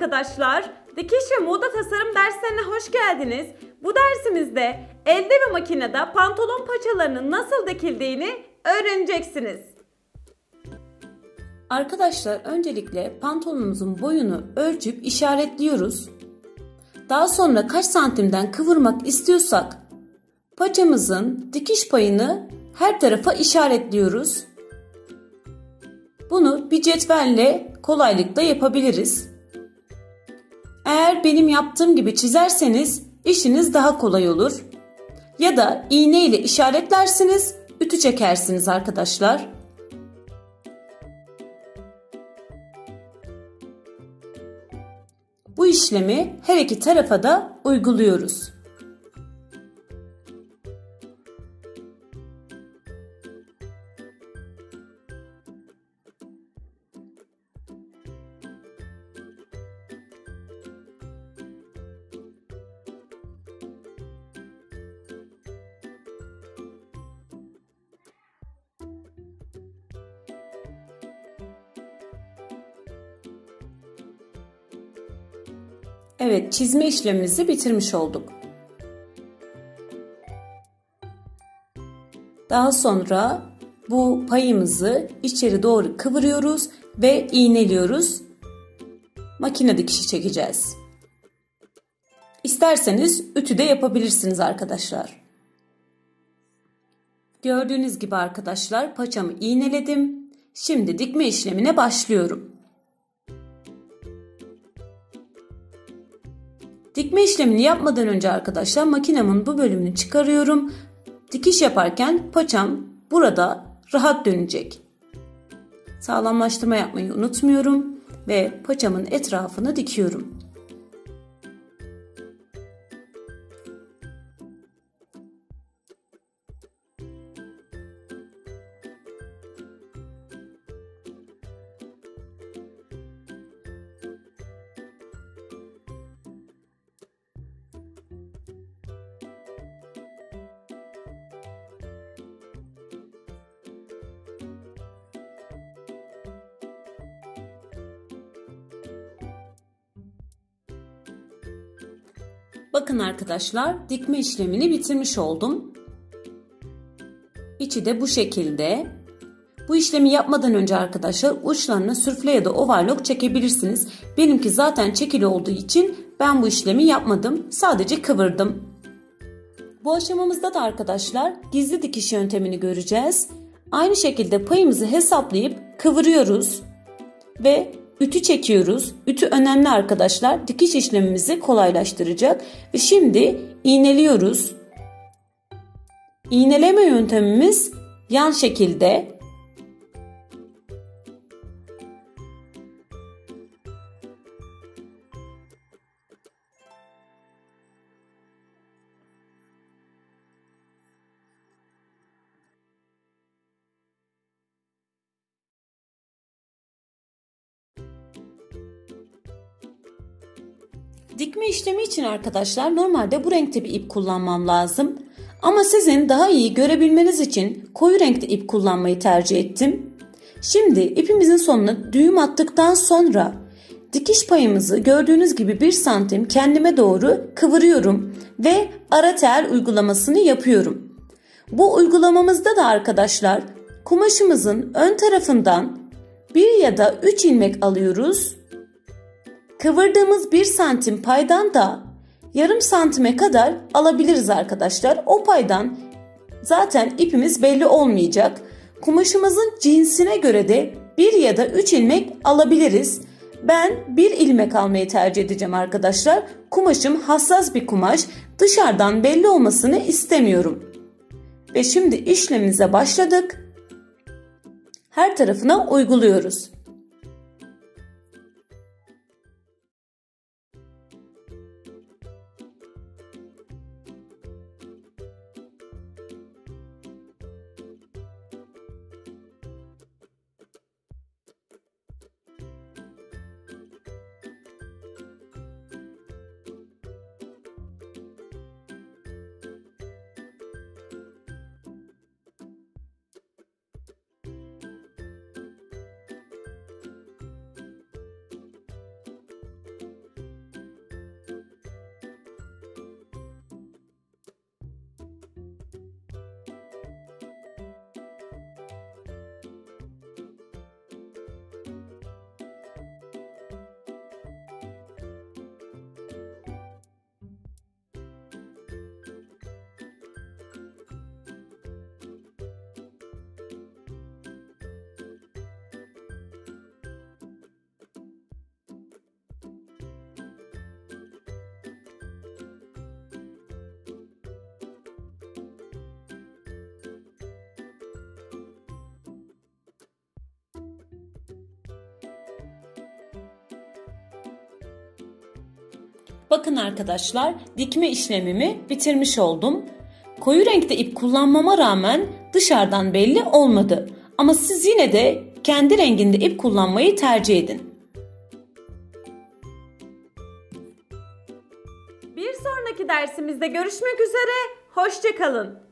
arkadaşlar. Dikiş ve moda tasarım derslerine hoş geldiniz. Bu dersimizde elde ve makinede pantolon paçalarının nasıl dikildiğini öğreneceksiniz. Arkadaşlar öncelikle pantolonumuzun boyunu ölçüp işaretliyoruz. Daha sonra kaç santimden kıvırmak istiyorsak paçamızın dikiş payını her tarafa işaretliyoruz. Bunu bir cetvelle kolaylıkla yapabiliriz. Eğer benim yaptığım gibi çizerseniz işiniz daha kolay olur. Ya da iğne ile işaretlersiniz, ütü çekersiniz arkadaşlar. Bu işlemi her iki tarafa da uyguluyoruz. Evet, çizme işlemimizi bitirmiş olduk. Daha sonra bu payımızı içeri doğru kıvırıyoruz ve iğneliyoruz. Makine dikişi çekeceğiz. İsterseniz ütü de yapabilirsiniz arkadaşlar. Gördüğünüz gibi arkadaşlar paçamı iğneledim. Şimdi dikme işlemine başlıyorum. Dikme işlemini yapmadan önce arkadaşlar makinemin bu bölümünü çıkarıyorum. Dikiş yaparken paçam burada rahat dönecek. Sağlamlaştırma yapmayı unutmuyorum ve paçamın etrafını dikiyorum. Bakın arkadaşlar, dikme işlemini bitirmiş oldum. İçi de bu şekilde. Bu işlemi yapmadan önce arkadaşlar uçlarına sürfle ya da overlock çekebilirsiniz. Benimki zaten çekili olduğu için ben bu işlemi yapmadım. Sadece kıvırdım. Bu aşamamızda da arkadaşlar gizli dikiş yöntemini göreceğiz. Aynı şekilde payımızı hesaplayıp kıvırıyoruz ve ütü çekiyoruz. Ütü önemli arkadaşlar. Dikiş işlemimizi kolaylaştıracak. Ve şimdi iğneliyoruz. İğneleme yöntemimiz yan şekilde. Dikme işlemi için arkadaşlar normalde bu renkte bir ip kullanmam lazım. Ama sizin daha iyi görebilmeniz için koyu renkte ip kullanmayı tercih ettim. Şimdi ipimizin sonuna düğüm attıktan sonra dikiş payımızı gördüğünüz gibi 1 santim kendime doğru kıvırıyorum ve ara tel uygulamasını yapıyorum. Bu uygulamamızda da arkadaşlar kumaşımızın ön tarafından 1 ya da 3 ilmek alıyoruz. Kıvırdığımız 1 santim paydan da yarım santime kadar alabiliriz arkadaşlar. O paydan zaten ipimiz belli olmayacak. Kumaşımızın cinsine göre de 1 ya da 3 ilmek alabiliriz. Ben 1 ilmek almayı tercih edeceğim arkadaşlar. Kumaşım hassas bir kumaş. Dışarıdan belli olmasını istemiyorum. Ve şimdi işlemimize başladık. Her tarafına uyguluyoruz. Bakın arkadaşlar, dikme işlemimi bitirmiş oldum. Koyu renkte ip kullanmama rağmen dışarıdan belli olmadı. Ama siz yine de kendi renginde ip kullanmayı tercih edin. Bir sonraki dersimizde görüşmek üzere, hoşça kalın.